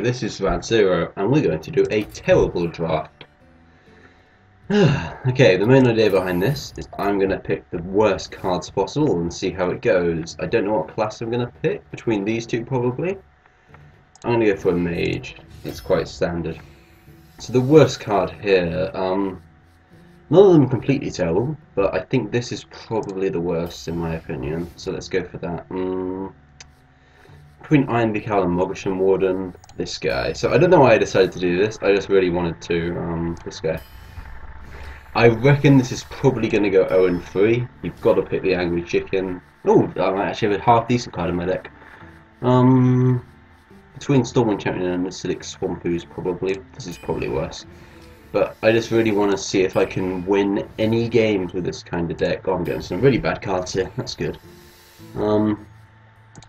this is round 0, and we're going to do a terrible draft. Okay, the main idea behind this is I'm going to pick the worst cards possible and see how it goes. I don't know what class I'm going to pick between these two, probably. I'm going to go for a mage. It's quite standard. So the worst card here, none of them completely terrible, but I think this is probably the worst in my opinion. So let's go for that. Between Iron Vical and Mogasham Warden, this guy. So I don't know why I decided to do this. I just really wanted to. This guy. I reckon this is probably going to go 0-3. You've got to pick the Angry Chicken. Oh, I might actually have a half decent card in my deck. Between Stormwind Champion and Acidic Swampoos, probably. This is probably worse. But I just really want to see if I can win any games with this kind of deck. Oh, I'm getting some really bad cards here. That's good.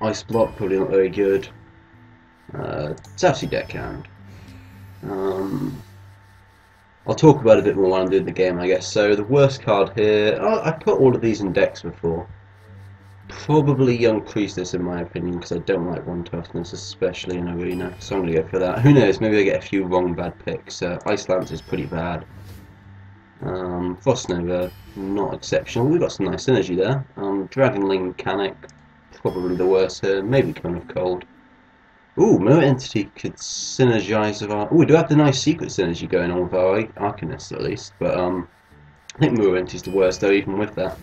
Ice Block, probably not very good. Southsea Deckhand. I'll talk about it a bit more when I'm doing the game, I guess. So the worst card here, I put all of these in decks before. Probably Young Priestess in my opinion, because I don't like one toughness, especially in Arena. So I'm going to go for that. Who knows, maybe I get a few wrong bad picks. Ice Lance is pretty bad. Frost Nova, not exceptional. We've got some nice synergy there. Dragonling Mechanic, probably the worst here. Maybe Cone of Cold. Ooh, Mirror Entity could synergize with our... Ooh, we do have the nice secret synergy going on with our Arcanists at least, but I think Mirror Entity's the worst though, even with that.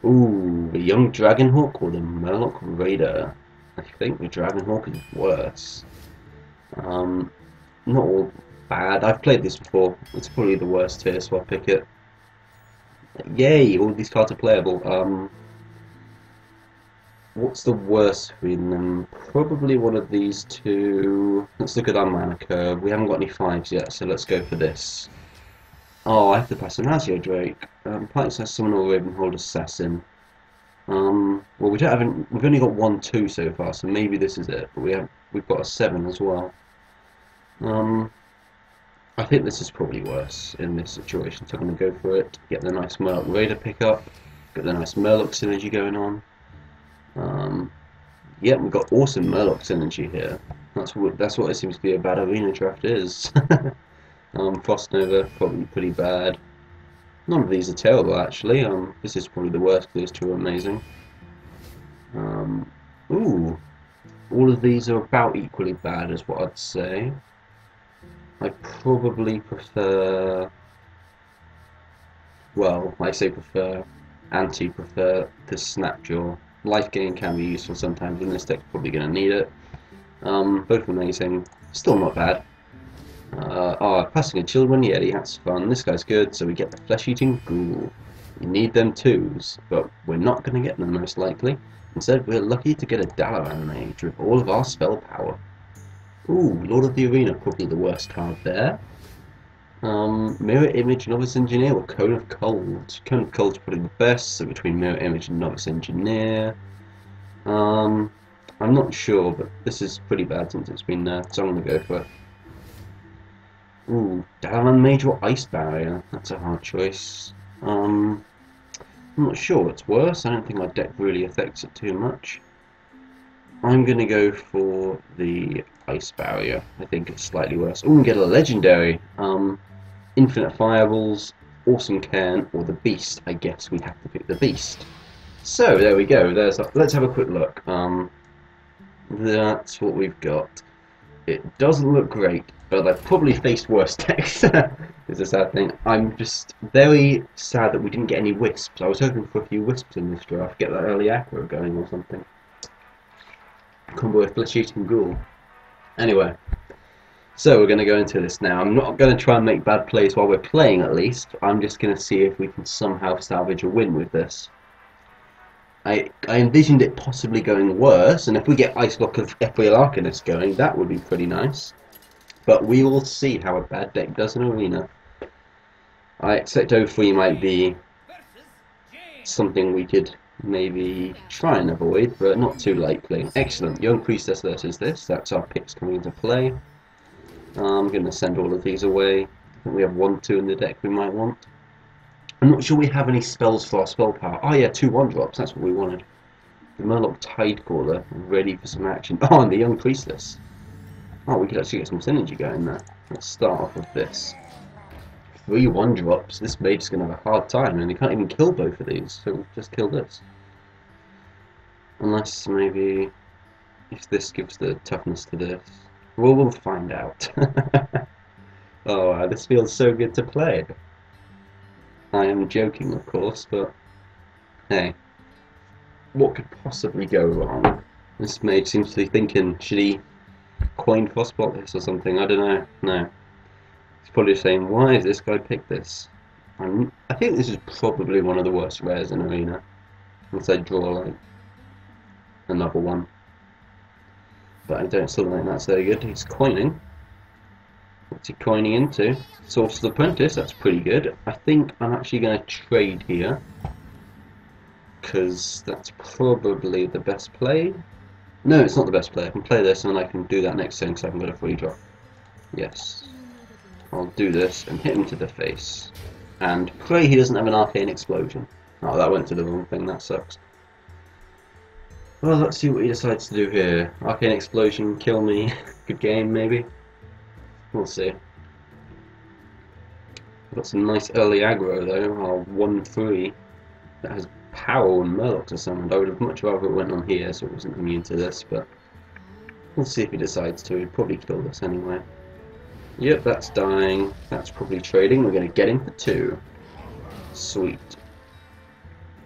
Ooh, the Young Dragonhawk or the Murloc Raider. I think the Dragonhawk is worse. Not all bad. I've played this before. It's probably the worst here, so I'll pick it. Yay, all these cards are playable. What's the worst between them? Probably one of these two. Let's look at our mana curve. We haven't got any 5s yet, so let's go for this. Oh, I have to pass an Azure Drake. Planets has Summon or Ravenhold Assassin. Well, we don't have. We've only got 1/2 so far, so maybe this is it. But we've got a 7 as well. I think this is probably worse in this situation, so I'm going to go for it. Get the nice Murloc Raider pickup. Get the nice Murloc synergy going on. Yeah, we've got awesome Murloc synergy here. That's what it seems to be a bad arena draft is. Frost Nova, probably pretty bad. None of these are terrible actually. This is probably the worst. Those two are amazing. Ooh, all of these are about equally bad, is what I'd say. I probably prefer. Well, I say prefer. Anti-prefer the Snapjaw. Life gain can be useful sometimes, and this deck's probably going to need it. Both amazing, still not bad. Passing a Children Yeti, that's fun. This guy's good, so we get the Flesh-Eating Ghoul. We need them twos, but we're not going to get them most likely. Instead, we're lucky to get a Dalaran Mage with all of our spell power. Ooh, Lord of the Arena, probably the worst card there. Mirror Image, Novice Engineer, or Cone of Cold. Cone of Cold's probably the best, so between Mirror Image and Novice Engineer. I'm not sure, but this is pretty bad since it's been there, so I'm going to go for it. Ooh, Dalaran Mage or Ice Barrier. That's a hard choice. I'm not sure what's worse. I don't think my deck really affects it too much. I'm going to go for the Ice Barrier. I think it's slightly worse. Oh, we get a Legendary. Infinite Fireballs, Awesome Cairn, or the Beast. I guess we have to pick the Beast. So, there we go. Let's have a quick look. That's what we've got. It doesn't look great, but I've probably faced worse decks. It's a sad thing. I'm just very sad that we didn't get any Wisps. I was hoping for a few Wisps in this draft, get that early aggro going or something. Combo with Flesh-Eating Ghoul. Anyway, so we're going to go into this now. I'm not going to try and make bad plays while we're playing, at least. I'm just going to see if we can somehow salvage a win with this. I envisioned it possibly going worse, and if we get Ice Block of Ethereal Arcanist going, that would be pretty nice. But we will see how a bad deck does in Arena. I expect 0-3 might be something we could maybe try and avoid, but not too likely. Excellent. Young Priestess versus this. That's our picks coming into play. I'm going to send all of these away. I think we have 1/2 in the deck we might want. I'm not sure we have any spells for our spell power. Oh yeah, 2 1-drops, that's what we wanted. The Murloc Tidecaller, ready for some action. Oh, and the Young Priestess. Oh, we could actually get some synergy going there. Let's start off with this. 3 1-drops. This mage is going to have a hard time, and he can't even kill both of these, so we'll just kill this. Unless maybe if this gives the toughness to this. Well, we'll find out. Oh, wow, this feels so good to play. I am joking, of course, but hey, what could possibly go wrong? This mage seems to be thinking, should he coin frostbot this or something? I don't know. No. He's probably saying, why has this guy picked this? I think this is probably one of the worst rares in Arena. Unless I draw like another one. But I don't still think that's very good. He's coining. What's he coining into? Sorcerer's Apprentice, that's pretty good. I think I'm actually going to trade here. Because that's probably the best play. No, it's not the best play. I can play this and I can do that next turn because I haven't got a free drop. Yes. I'll do this and hit him to the face. And pray he doesn't have an Arcane Explosion. Oh, that went to the wrong thing, that sucks. Well, let's see what he decides to do here. Arcane Explosion, kill me. Good game, maybe. We'll see. I've got some nice early aggro though. Our 1-3 that has power and Murlocs are summoned. I would have much rather it went on here so it wasn't immune to this, but we'll see if he decides to. He'd probably kill this anyway. Yep, that's dying. That's probably trading. We're going to get him for 2. Sweet.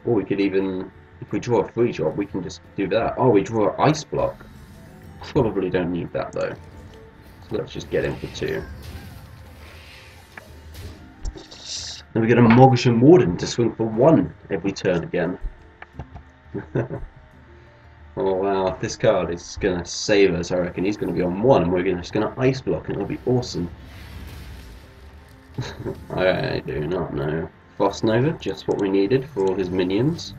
Or we could even, if we draw a free drop, we can just do that. Oh, we draw an Ice Block. Probably don't need that though. So let's just get him for 2. Then we get a Mogician Warden to swing for 1 every turn again. Oh wow, this card is going to save us, I reckon. He's going to be on 1 and we're just going to Ice Block and it'll be awesome. I do not know. Frost Nova, just what we needed for all his minions.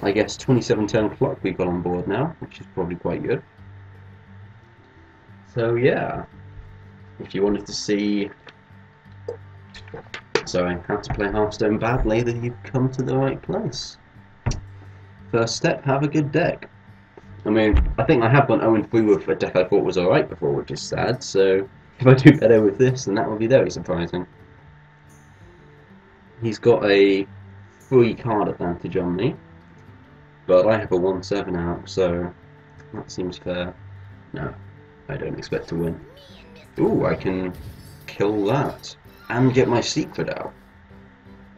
I guess 27 turn clock we've got on board now, which is probably quite good. So yeah, if you wanted to see how to play Hearthstone badly, then you've come to the right place. First step, have a good deck. I mean, I think I have gone 0-3 with a deck I thought was alright before, which is sad, so if I do better with this, then that would be very surprising. He's got a 3 card advantage on me, but I have a 1/7 out, so that seems fair. No, I don't expect to win. Ooh, I can kill that and get my secret out.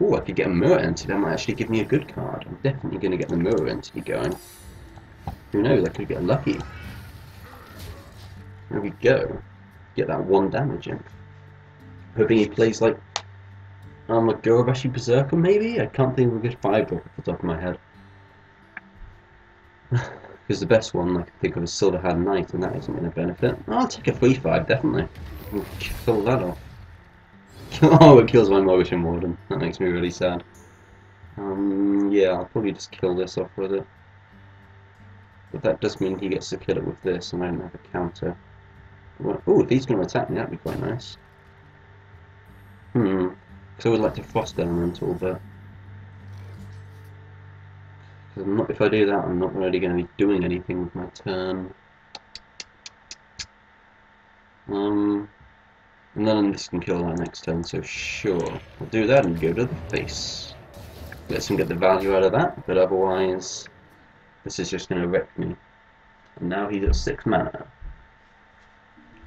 Ooh, I could get a mirror entity. That might actually give me a good card. I'm definitely going to get the mirror entity going. Who knows, I could get lucky. There we go. Get that 1 damage in. Hoping he plays like a Gorobashi Berserker maybe? I can't think of a good 5-drop off the top of my head. Because the best one I can think of is Silverhand Knight, and that isn't going to benefit. I'll take a 3/5, definitely. We'll kill that off. Oh, it kills my Mogician Warden. That makes me really sad. Yeah, I'll probably just kill this off with it. But that does mean he gets to kill it with this, and I don't have a counter. Oh, if he's going to attack me, that'd be quite nice. Because I would like to Frost Elemental, but if I do that, I'm not really going to be doing anything with my turn. And then this can kill that next turn, so sure. I'll do that and go to the face. Let him get the value out of that, but otherwise, this is just going to wreck me. And now he's at 6 mana.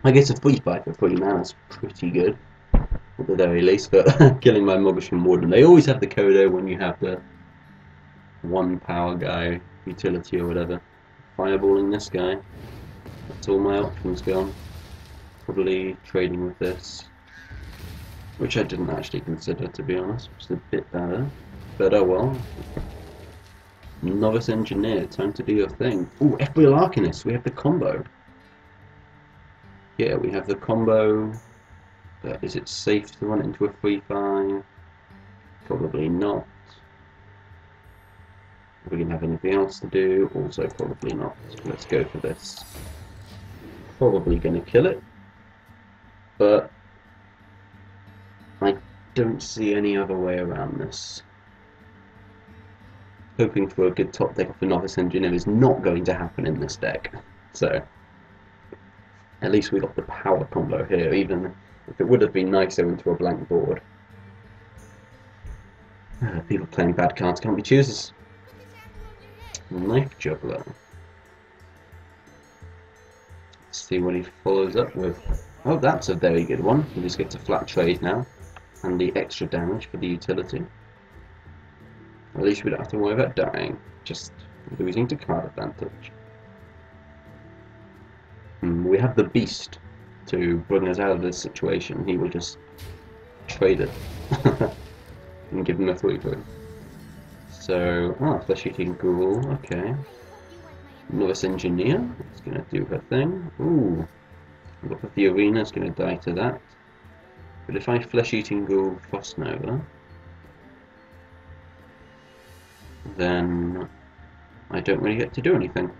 I guess a 3/5 for 3 mana is pretty good, at the very least, but killing my Mogician Warden. They always have the Kodo when you have the 1 power guy, utility or whatever. Fireballing this guy. That's all my options gone. Probably trading with this, which I didn't actually consider, to be honest. It's a bit better, but oh well. Novice Engineer, time to do your thing. Ooh, Ethereal Arcanist, we have the combo. Yeah, we have the combo, but is it safe to run it into a 3/5? Probably not. Are we going to have anything else to do? Also probably not. Let's go for this. Probably going to kill it, but I don't see any other way around this. Hoping for a good top deck of the Novice Engineer is not going to happen in this deck, so At least we got the power combo here, even if it would have been nicer into a blank board. People playing bad cards can't be choosers. Knife Juggler. Let's see what he follows up with. Oh, that's a very good one. He just gets a flat trade now, and the extra damage for the utility. At least we don't have to worry about dying, just losing to card advantage. We have the Beast to bring us out of this situation. He will just trade it and give him a 3-3. So, Flesh Eating Ghoul, okay. Novice Engineer, it's going to do her thing. Ooh, Look of the Arena is going to die to that. But if I Flesh Eating Ghoul Frost Nova, then I don't really get to do anything.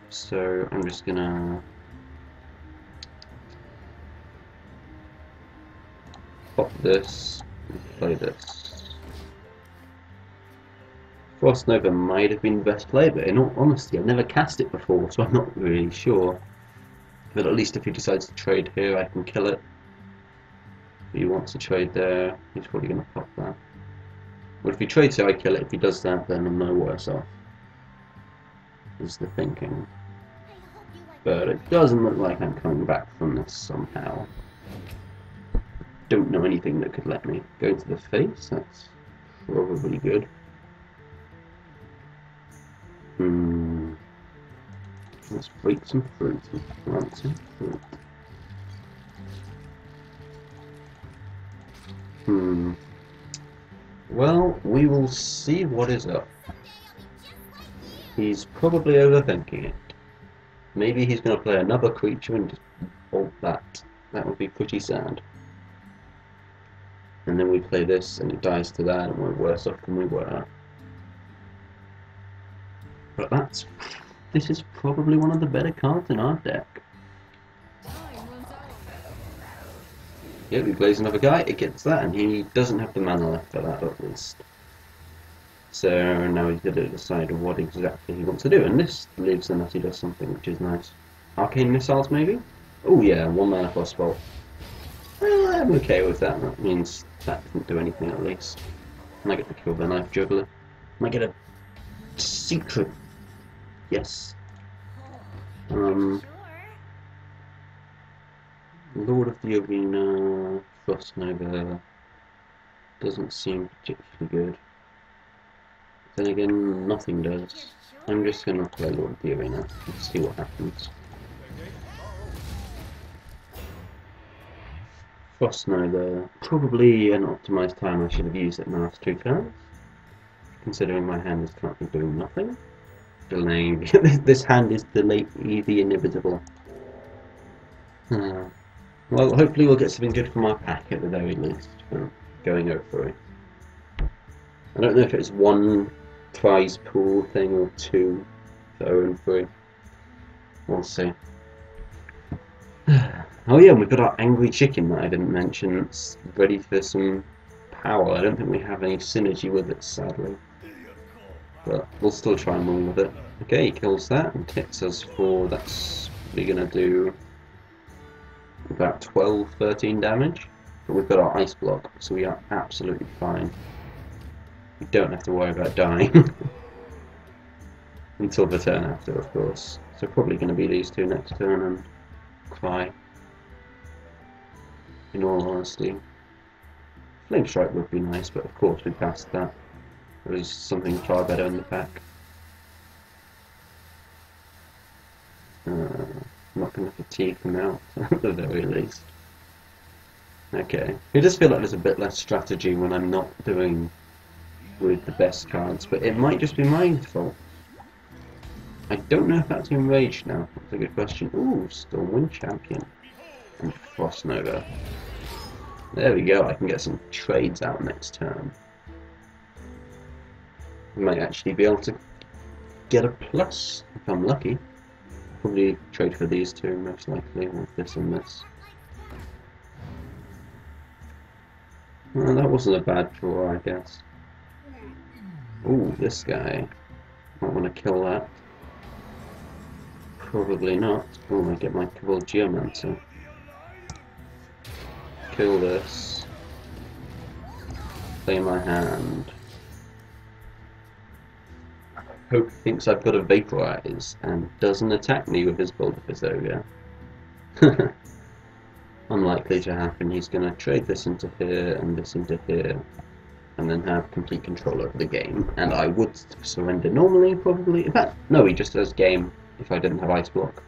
So I'm just going to pop this and play this. Frost Nova might have been the best play, but in all honesty, I've never cast it before, so I'm not really sure. But at least if he decides to trade here, I can kill it. If he wants to trade there, he's probably going to pop that. But if he trades here, I kill it. If he does that, then I'm no worse off, is the thinking. But it doesn't look like I'm coming back from this somehow. Don't know anything that could let me go to the face. That's probably good. Let's break some fruit and plant some fruit. Well, we will see what is up. He's probably overthinking it. Maybe he's going to play another creature and just bolt that. That would be pretty sad. And then we play this and it dies to that and we're worse off than we were. But this is probably one of the better cards in our deck. Yeah, we blaze another guy, it gets that, and he doesn't have the mana left for that at least. So now he's got to decide what exactly he wants to do, and this leaves unless he does something which is nice. Arcane Missiles maybe? Oh yeah, 1 mana Frostbolt. Well, I'm okay with that. That means that doesn't do anything at least. And I get to kill the Knife Juggler. And I get a secret. Yes. Lord of the Arena, Frost Nova doesn't seem particularly good. Then again, nothing does. I'm just going to play Lord of the Arena and see what happens. Frost Nova, probably an optimised time. I should have used it in the last 2 turns, considering my hand is currently doing nothing. Delaying. This hand is the inevitable. Well, hopefully we'll get something good from our pack at the very least for going over it. I don't know if it's 1 prize pool thing or 2 for 0-3. We'll see. Oh yeah, we've got our Angry Chicken that I didn't mention. It's ready for some power. I don't think we have any synergy with it, sadly. But we'll still try and win with it. Okay, he kills that and hits us for, that's probably going to do about 12-13 damage. But we've got our Ice Block, so we are absolutely fine. We don't have to worry about dying. Until the turn after, of course. So probably going to be these 2 next turn and cry. In all honesty. Flame Strike would be nice, but of course we passed that. There is something far better in the pack. Not going to fatigue them out, at the very least. Okay. It does feel like there's a bit less strategy when I'm not doing with the best cards, but it might just be my fault. I don't know if that's enraged now. That's a good question. Ooh, Stormwind Champion. And Frost Nova. There we go, I can get some trades out next turn. I might actually be able to get a plus if I'm lucky. Probably trade for these 2 most likely, with this and this. Well, that wasn't a bad draw, I guess. Ooh, this guy. Might want to kill that. Probably not. Oh, I get my Cobalt Geomancer. Kill this. Play my hand. Hope he thinks I've got a Vaporize and doesn't attack me with his Bulbous Ogre. Unlikely to happen. He's going to trade this into here and this into here, and then have complete control over the game. And I would surrender normally, probably. In fact, no, he just does game if I didn't have Ice Block.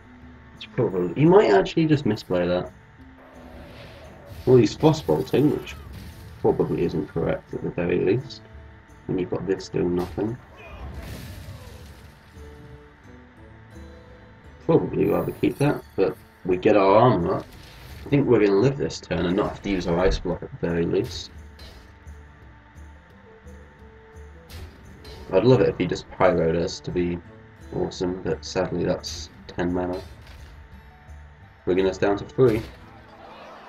It's probably, he might actually just misplay that. Well, he's Frostbolting, which probably isn't correct at the very least. And you've got this doing nothing. Probably rather keep that, but we get our armor up. I think we're going to live this turn and not have to use our Ice Block at the very least. I'd love it if he just pyroed us to be awesome, but sadly that's 10 mana. Bringing us down to 3.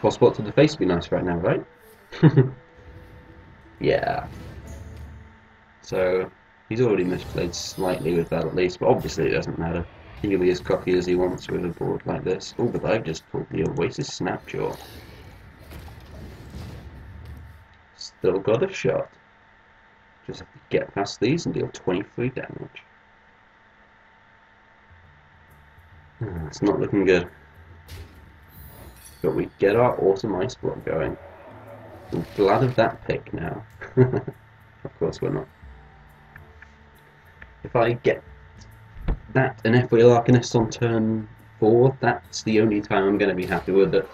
Frostbolt to the face would be nice right now, right? Yeah. So, he's already misplayed slightly with that at least, but obviously it doesn't matter. He can be as cocky as he wants with a board like this. Oh, but I've just pulled the Oasis Snapjaw. Still got a shot. Just have to get past these and deal 23 damage. It's not looking good. But we get our Autumn Ice Block going. I'm glad of that pick now. Of course we're not. If I get that and Ethereal Arcanist on turn 4, that's the only time I'm going to be happy with it.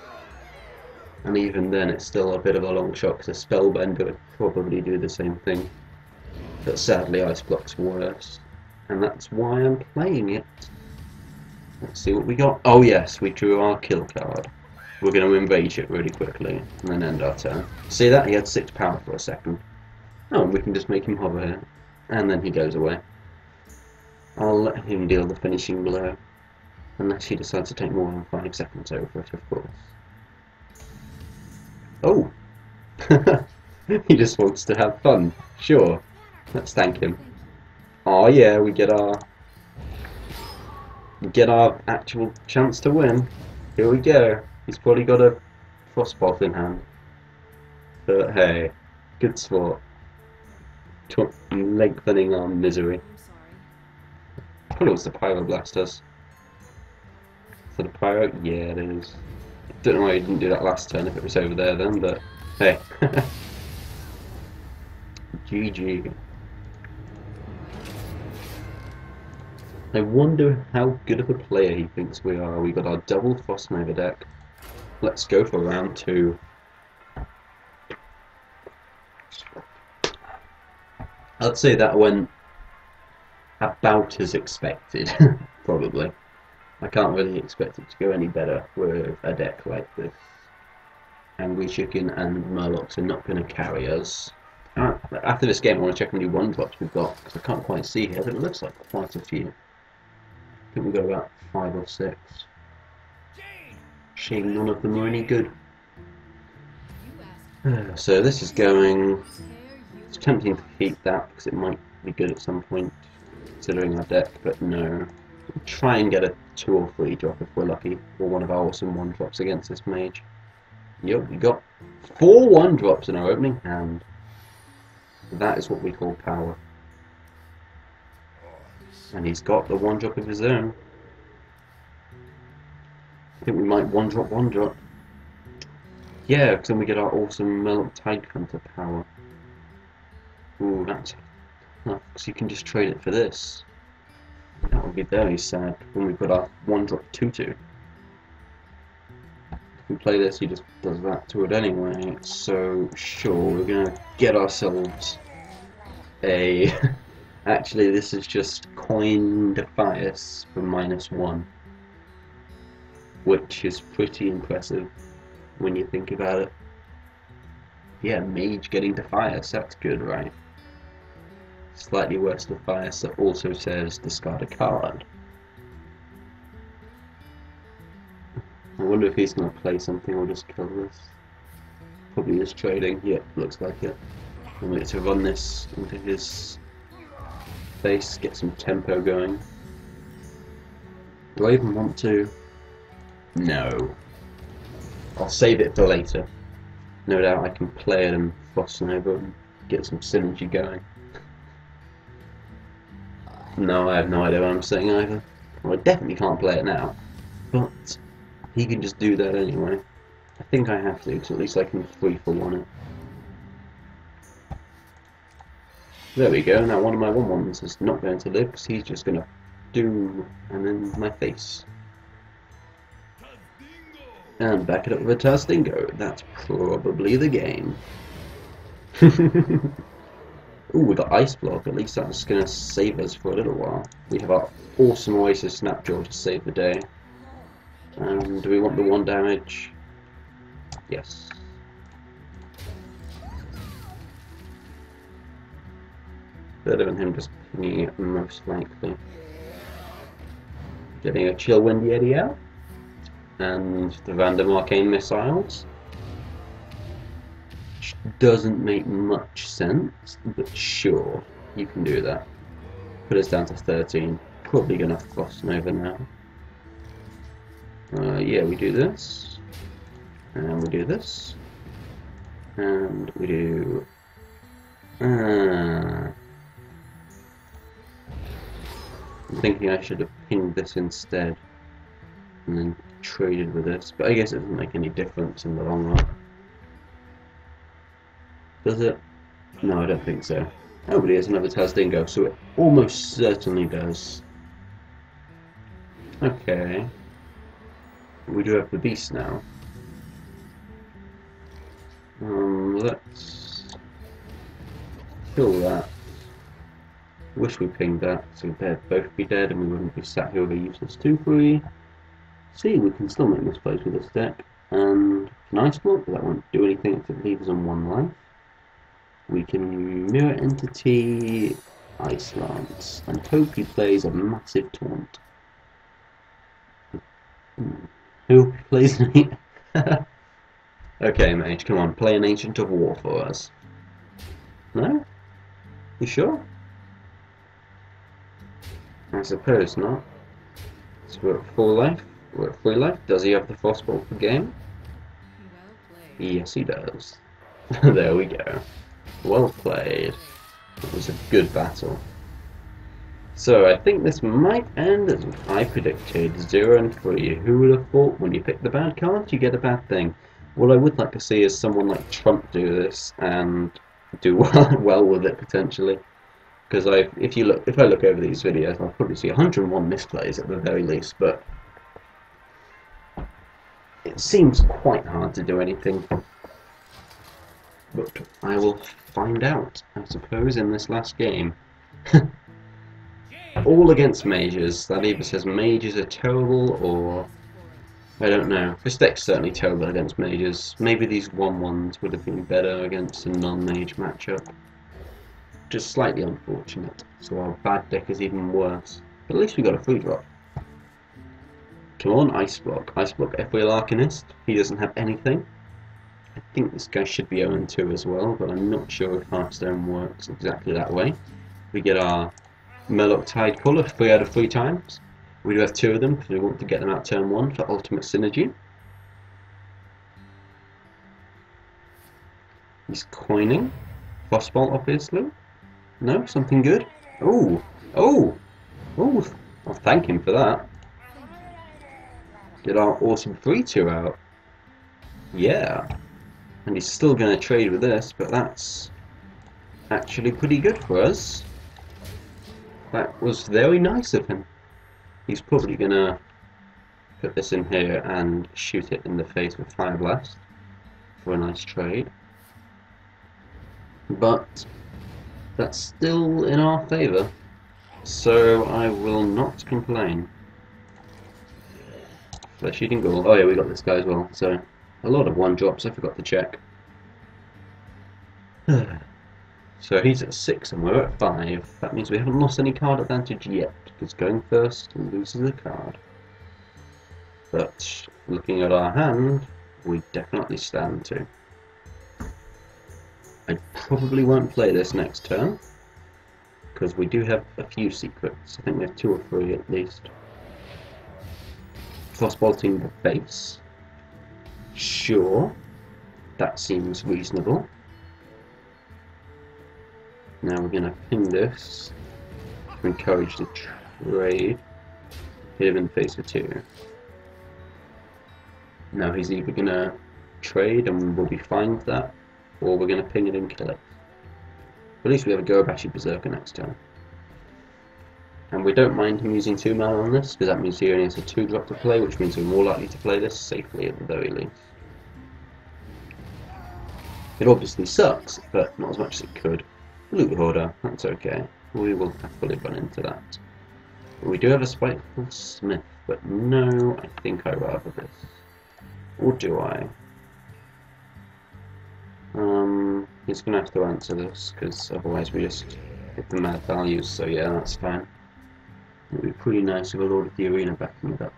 And even then it's still a bit of a long shot because a Spellbender would probably do the same thing. But sadly Ice Block's worse. And that's why I'm playing it. Let's see what we got. Oh yes, we drew our kill card. We're going to enrage it really quickly and then end our turn. See that? He had 6 power for a second. Oh, and we can just make him hover here. And then he goes away. I'll let him deal the finishing blow. Unless he decides to take more than 5 seconds over it, of course. Oh! He just wants to have fun. Sure. Let's thank him. Oh yeah, we get our actual chance to win. Here we go. He's probably got a Frostbolt in hand. But hey, good sport. Lengthening our misery. I thought it was the Pyroblasters. Is that a Pyro? Yeah, it is. Don't know why he didn't do that last turn if it was over there then, but hey. GG. I wonder how good of a player he thinks we are. We got our double Frostnova deck. Let's go for round 2. I'd say that went about as expected, probably. I can't really expect it to go any better with a deck like this. Angry Chicken and Murlocs are not going to carry us. After this game I want to check how many 1-drops we've got, because I can't quite see here, but it looks like quite a few. I think we've got about 5 or 6. Shame none of them are any good. So this is going... It's tempting to keep that, because it might be good at some point, considering our deck, but no. We'll try and get a 2 or 3 drop if we're lucky, or one of our awesome 1-drops against this mage. Yep, we got 4 1-drops in our opening hand. That is what we call power. And he's got the 1-drop of his own. I think we might 1-drop 1-drop. Yeah, because then we get our awesome Murloc Tidehunter power. Ooh, that's enough, because you can just trade it for this. That would be very sad when we've got our 1-drop 2/2. If we play this, he just does that to it anyway. So, sure, we're going to get ourselves a... Actually, this is just Coin Defias for -1. Which is pretty impressive when you think about it. Yeah, Mage getting Defias, that's good, right? Slightly worse Defias that also says discard a card. I wonder if he's going to play something or just kill this. Probably is trading, yep, looks like it. I'm going to run this into his face, get some tempo going. Do I even want to? No. I'll save it for later. No doubt I can play it and Frost Nova and get some synergy going. No, I have no idea what I'm saying either. Well, I definitely can't play it now. But he can just do that anyway. I think I have to, so at least I can 3-for-1 it. There we go, now one of my 1-1s is not going to live because he's just going to do and then my face. And back it up with a Tastingo. That's probably the game. Ooh, we got Ice Block. At least that's going to save us for a little while. We have our awesome Oasis Snapjaw to save the day. And do we want the 1 damage? Yes. Better than him just pinging it most likely. Getting a Chill Wind Yeti out. And the random arcane missiles. Which doesn't make much sense, but sure, you can do that. Put us down to 13. Probably gonna Frost Nova now. Yeah, we do this. And we do this. And we do... I'm thinking I should have pinged this instead and then traded with this, but I guess it doesn't make any difference in the long run. Does it? No, I don't think so. Oh, but here's another Tasdingo, so it almost certainly does. Okay. We do have the beast now. Let's kill that. Wish we pinged that, so they'd both be dead and we wouldn't be sat here with a useless 2-3. See, we can still make this place with this deck. And an Ice Block, but that won't do anything if it leaves on 1 life. We can Mirror Entity Ice Lance and hope he plays a massive taunt. Who plays me? Okay, Mage, come on, play an Ancient of War for us. No? You sure? I suppose not. So we're at 4 life. We're at 3 life. Does he have the Frostbolt per game? Yes, he does. There we go. Well played. It was a good battle. So I think this might end as I predicted, 0-3. Who would have thought when you pick the bad card, you get a bad thing? What I would like to see is someone like Trump do this and do well with it potentially. Because if I look over these videos, I'll probably see 101 misplays at the very least, but it seems quite hard to do anything. But I will find out, I suppose, in this last game. All against mages. That either says mages are terrible, or I don't know. This deck's certainly terrible against mages. Maybe these 1-1s would have been better against a non-mage matchup. Just slightly unfortunate. So our bad deck is even worse. But at least we got a free drop. Come on, Ice Block. Ice Block Ethereal Arcanist. He doesn't have anything. I think this guy should be 0-2 as well, but I'm not sure if Hearthstone works exactly that way. We get our Murloc Tidecaller 3 out of 3 times. We do have 2 of them because we want to get them out turn 1 for ultimate synergy. He's coining. Frostbolt, obviously. No, something good. Oh, oh, oh! I'll thank him for that. Get our awesome 3-2 out. Yeah. And he's still going to trade with this, but that's actually pretty good for us. That was very nice of him. He's probably going to put this in here and shoot it in the face with Fire Blast for a nice trade. But that's still in our favour, so I will not complain. Flesh Eating Ghoul. Oh yeah, we got this guy as well, so a lot of 1-drops, I forgot to check. So he's at 6 and we're at 5. That means we haven't lost any card advantage yet, because going first loses a card. But looking at our hand, we definitely stand to. I probably won't play this next turn, because we do have a few secrets. I think we have 2 or 3 at least. Frostbolting the face. Sure, that seems reasonable. Now we're going to ping this to encourage the trade. Hit him in the face for 2. Now he's either going to trade and we'll be fine with that, or we're going to ping it and kill it. At least we have a Gorabashi Berserker next turn. And we don't mind him using 2 mana on this, because that means he only has a 2-drop to play, which means we're more likely to play this safely at the very least. It obviously sucks, but not as much as it could. Loot Hoarder, that's okay. We will happily run into that. But we do have a Spiteful Smith, but no, I think I rather this. Or do I? He's going to have to answer this, because otherwise we just hit the mad values, so yeah, that's fine. It would be pretty nice with a Lord of the Arena backing it up.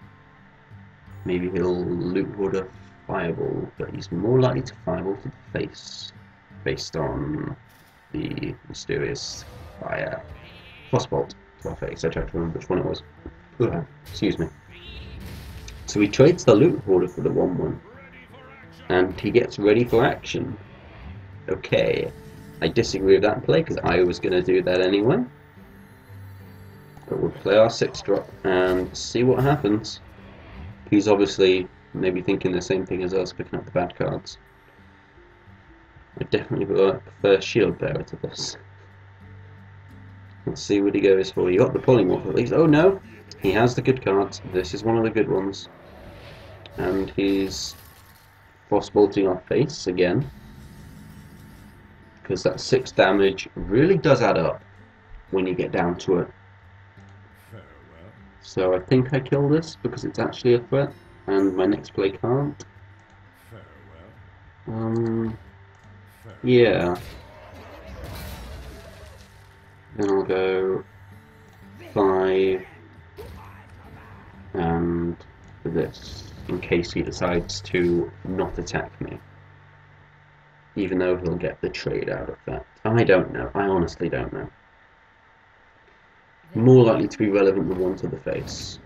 Maybe he'll Loot Hoarder Fireball, but he's more likely to Fireball to the face, based on the mysterious fire. Frostbolt to our face. I tried to remember which one it was. Excuse me. So he trades the Loot Hoarder for the 1/1, and he gets ready for action. Okay, I disagree with that play because I was going to do that anyway. But we'll play our 6-drop and see what happens. He's obviously maybe thinking the same thing as us, picking up the bad cards. I definitely prefer Shield Bearer to this. Let's see what he goes for. You got the Polymorph at least. Oh no! He has the good cards. This is one of the good ones. And he's Frostbolting our face again. Because that 6 damage really does add up when you get down to it. So I think I kill this because it's actually a threat, and my next play can't. Yeah. Then I'll go 5 and this, in case he decides to not attack me. Even though he'll get the trade out of that. I don't know. I honestly don't know. More likely to be relevant than 1 to the face.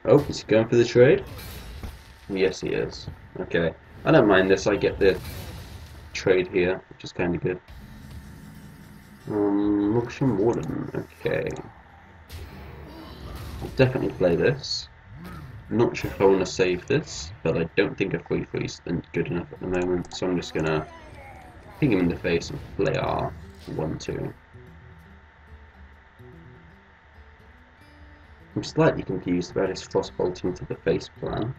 Oh, is he going for the trade? Yes, he is. Okay. I don't mind this. I get the trade here, which is kind of good. Auction Warden. Okay. I'll definitely play this. Not sure if I want to save this, but I don't think a free freeze is good enough at the moment, so I'm just gonna ping him in the face and play our 1/2. I'm slightly confused about his Frostbolting to the face plan,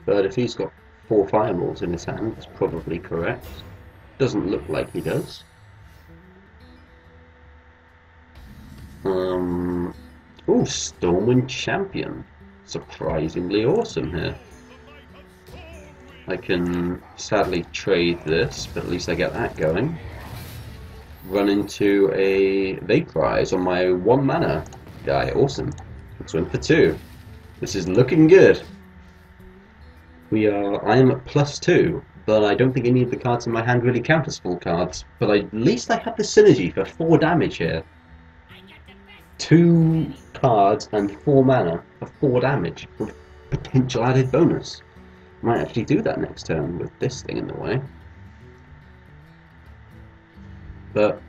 but if he's got 4 fireballs in his hand, that's probably correct. Doesn't look like he does. Oh, Stormwind Champion. Surprisingly awesome here. I can sadly trade this, but at least I get that going. Run into a Vaporize on my 1 mana guy. Awesome. Let's win for 2. This is looking good. I am at +2, but I don't think any of the cards in my hand really count as full cards. But at least I have the synergy for 4 damage here. 2 cards and 4 mana for 4 damage with potential added bonus. Might actually do that next turn with this thing in the way. But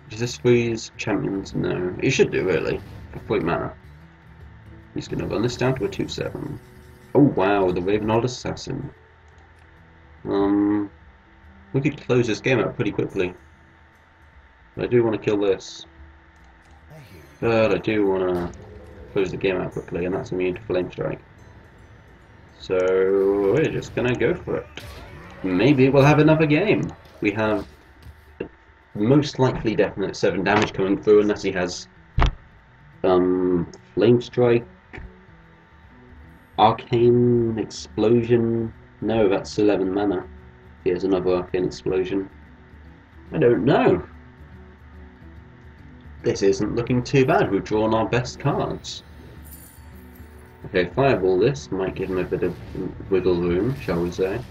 does this freeze champions? No. It should do really. For 3 mana. He's gonna run this down to a 2/7. Oh wow, the Ravenhold Assassin. We could close this game out pretty quickly. But I do want to kill this. But I do want to close the game out quickly, and that's immune to Flame Strike. So we're just gonna go for it. Maybe we'll have another game. We have most likely definite 7 damage coming through, unless he has Flame Strike, Arcane Explosion. No, that's 11 mana. Here's another Arcane Explosion. I don't know. This isn't looking too bad. We've drawn our best cards. Okay, Fireball this. Might give him a bit of wiggle room, shall we say.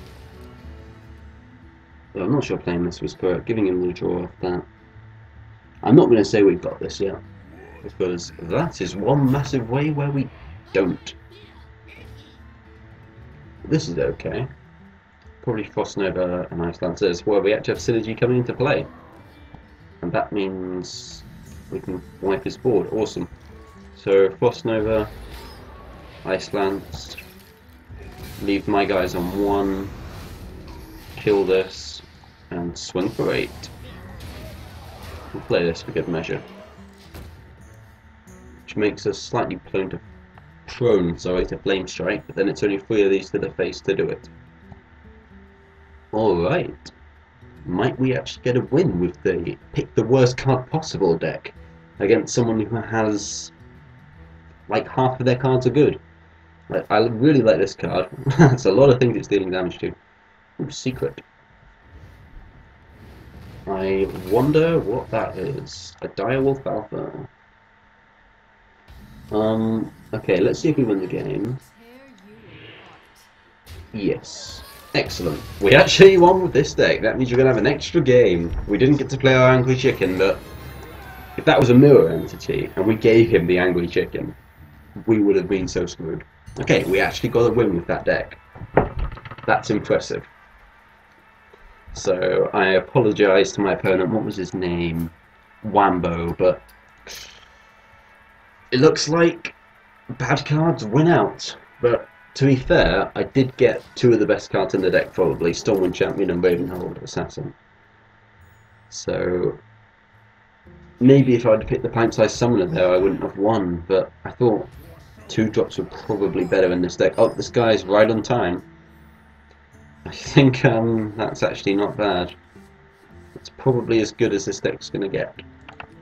But I'm not sure playing this was correct. Giving him the draw of that. I'm not going to say we've got this yet, because that is one massive way where we don't. This is okay. Probably Frost Nova and Ice Lancers, where we actually have synergy coming into play. And that means we can wipe his board. Awesome. So Frost Nova, Ice Lance, leave my guys on 1, kill this, and swing for 8. We'll play this for good measure. Which makes us slightly prone to Flame Strike, but then it's only 3 of these to the face to do it. Alright. Might we actually get a win with the pick the worst card possible deck against someone who has like half of their cards are good? Like, I really like this card. It's a lot of things it's dealing damage to. Ooh, secret. I wonder what that is. A Direwolf Alpha. Okay, let's see if we win the game. Yes. Excellent. We actually won with this deck. That means you're going to have an extra game. We didn't get to play our Angry Chicken, but if that was a mirror entity and we gave him the Angry Chicken, we would have been so screwed. Okay, we actually got a win with that deck. That's impressive. So, I apologise to my opponent. What was his name? Wambo, but it looks like bad cards win out. But to be fair, I did get 2 of the best cards in the deck probably. Stormwind Champion and Ravenhold Assassin. So, maybe if I'd picked the Pint-Sized Summoner there, I wouldn't have won. But I thought 2 drops were probably better in this deck. Oh, this guy's right on time. I think that's actually not bad. It's probably as good as this deck's going to get.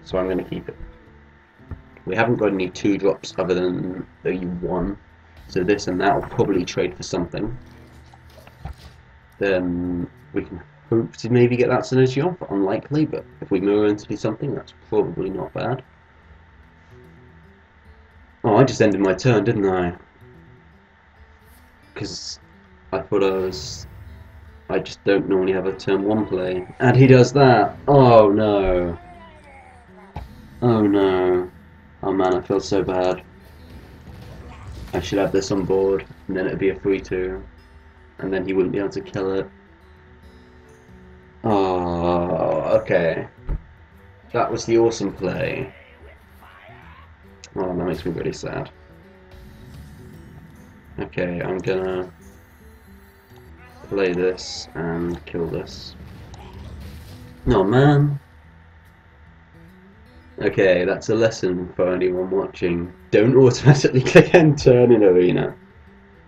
So I'm going to keep it. We haven't got any 2 drops other than the 1. So this and that will probably trade for something. Then we can hope to maybe get that synergy off. Unlikely, but if we mirror into something, that's probably not bad. Oh, I just ended my turn, didn't I? Because I thought I just don't normally have a turn 1 play. And he does that! Oh no! Oh no. Oh man, I feel so bad. I should have this on board, and then it'd be a 3-2. And then he wouldn't be able to kill it. Oh, okay. That was the awesome play. Oh, that makes me really sad. Okay, I'm gonna play this and kill this. Oh man. Okay, that's a lesson for anyone watching. Don't automatically click end turn in Arena,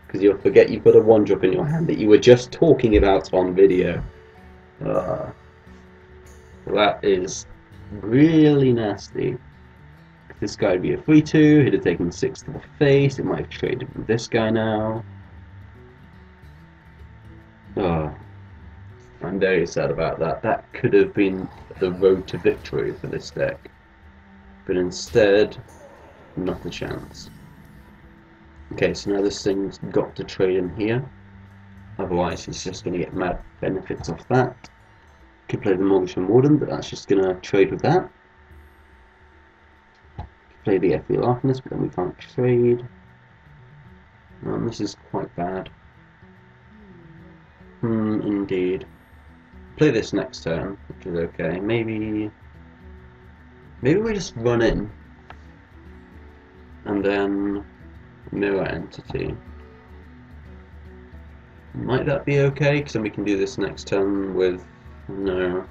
because you'll forget you've got a 1-drop in your hand that you were just talking about on video. That is really nasty. This guy would be a 3-2, he'd have taken 6 to the face, it might have traded with this guy now. Oh, I'm very sad about that. That could have been the road to victory for this deck. But instead, not a chance. Okay, so now this thing's got to trade in here. Otherwise, he's just going to get mad benefits off that. Could play the Mortgage and Warden, but that's just going to trade with that. Could play the Ethereal Arcanist, but then we can't trade. This is quite bad. Indeed. Play this next turn, which is okay. Maybe we just run in and then mirror entity. Might that be okay? Because then we can do this next turn with... No.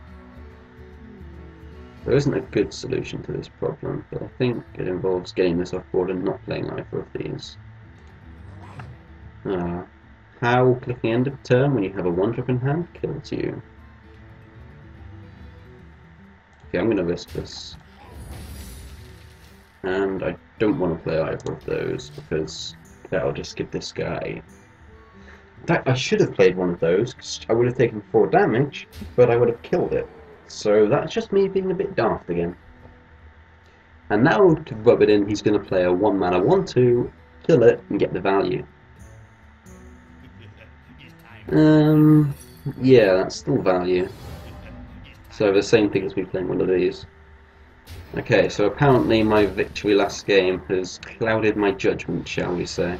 There isn't a good solution to this problem, but I think it involves getting this off board and not playing either of these. How clicking end of turn when you have a 1-drop in hand kills you. Okay, I'm going to risk this. And I don't want to play either of those because that'll just give this guy... In fact, I should have played one of those because I would have taken 4 damage, but I would have killed it. So that's just me being a bit daft again. And now to rub it in, he's going to play a 1-mana 1-2, kill it, and get the value. Yeah, that's still value. So the same thing as me playing one of these. Okay, so apparently my victory last game has clouded my judgment, shall we say.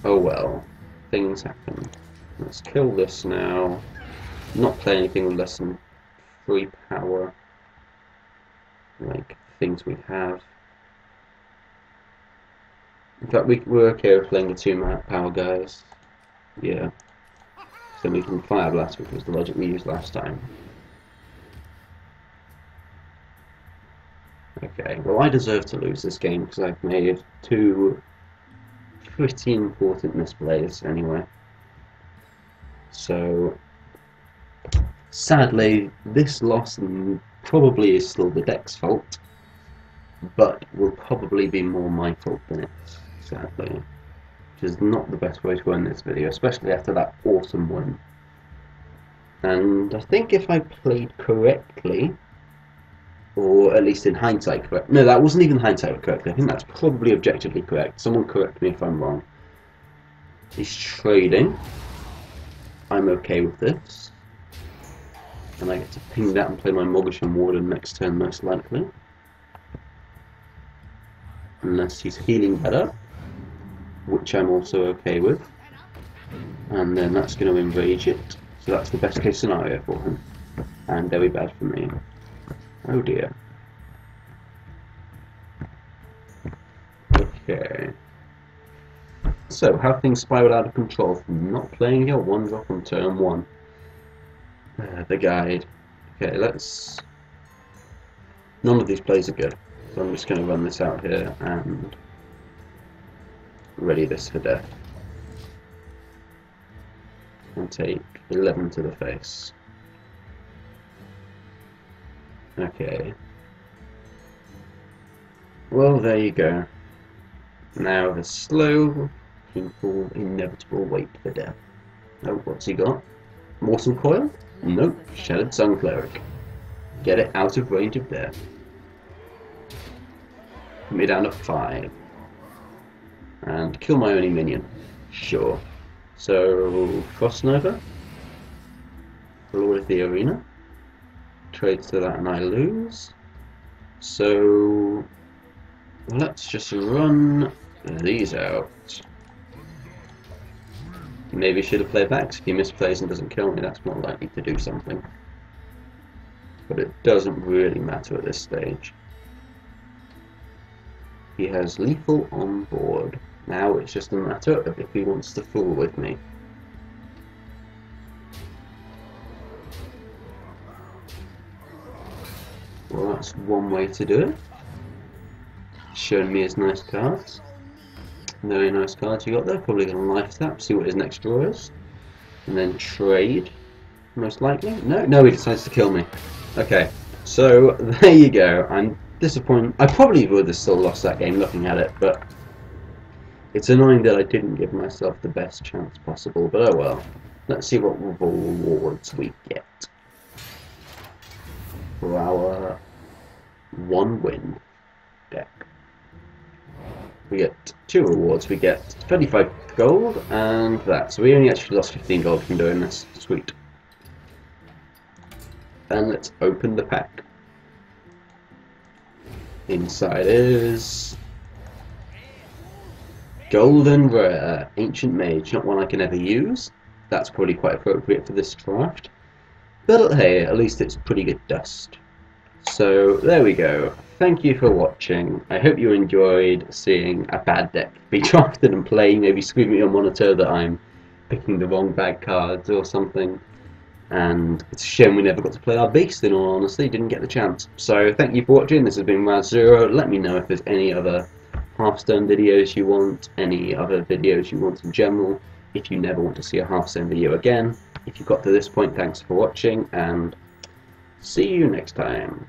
Oh well, things happen. Let's kill this now. Not play anything with less than 3 power, like things we have. In fact, we're okay with playing the 2 power guys. Yeah. So we can Fire Blast, which was the logic we used last time. Okay, well I deserve to lose this game because I've made 2 pretty important misplays anyway. So, sadly, this loss probably is still the deck's fault, but will probably be more my fault than it's, sadly. Which is not the best way to end this video, especially after that awesome win. And I think if I played correctly, or at least in hindsight correct. No, that wasn't even hindsight correctly. I think that's probably objectively correct. Someone correct me if I'm wrong. He's trading. I'm okay with this. And I get to ping that and play my Moggish and Warden next turn most likely. Unless he's healing better, which I'm also okay with. And then that's going to enrage it. So that's the best case scenario for him. And very bad for me. Oh dear. Okay. So, have things spiraled out of control from not playing your 1-drop on turn 1? The guide. Okay, let's... None of these plays are good. So I'm just going to run this out here and ready this for death. And take 11 to the face. Okay. Well, there you go. Now the slow, painful, inevitable wait for death. Oh, what's he got? Mortal Coil? Nope. Shattered Sun Cleric. Get it out of range of death. Put me down to 5. And kill my only minion. Sure. So, Frost Nova. Lord of the Arena. Trades to that and I lose. So, let's just run these out. Maybe should have played back. If he misplays and doesn't kill me, that's more likely to do something. But it doesn't really matter at this stage. He has lethal on board. Now it's just a matter of if he wants to fool with me. Well, that's one way to do it. Showing me his nice cards. Very nice cards you got there. Probably going to life tap, see what his next draw is. And then trade, most likely. No, he decides to kill me. Okay, so there you go. I'm disappointed. I probably would have still lost that game looking at it, but it's annoying that I didn't give myself the best chance possible. But oh well. Let's see what rewards we get for our 1 win deck. We get 2 rewards. We get 25 gold and that. So we only actually lost 15 gold from doing this. Sweet. And let's open the pack. Inside is Golden Rare Ancient Mage. Not one I can ever use. That's probably quite appropriate for this draft. But hey, at least it's pretty good dust. So there we go. Thank you for watching. I hope you enjoyed seeing a bad deck be drafted and playing. Maybe scream at your monitor that I'm picking the wrong bad cards or something. And it's a shame we never got to play our beast, in all honesty. Didn't get the chance. So thank you for watching. This has been Raz0. Let me know if there's any other Hearthstone videos you want, any other videos you want in general. If you never want to see a Hearthstone video again. If you got to this point, thanks for watching, and see you next time.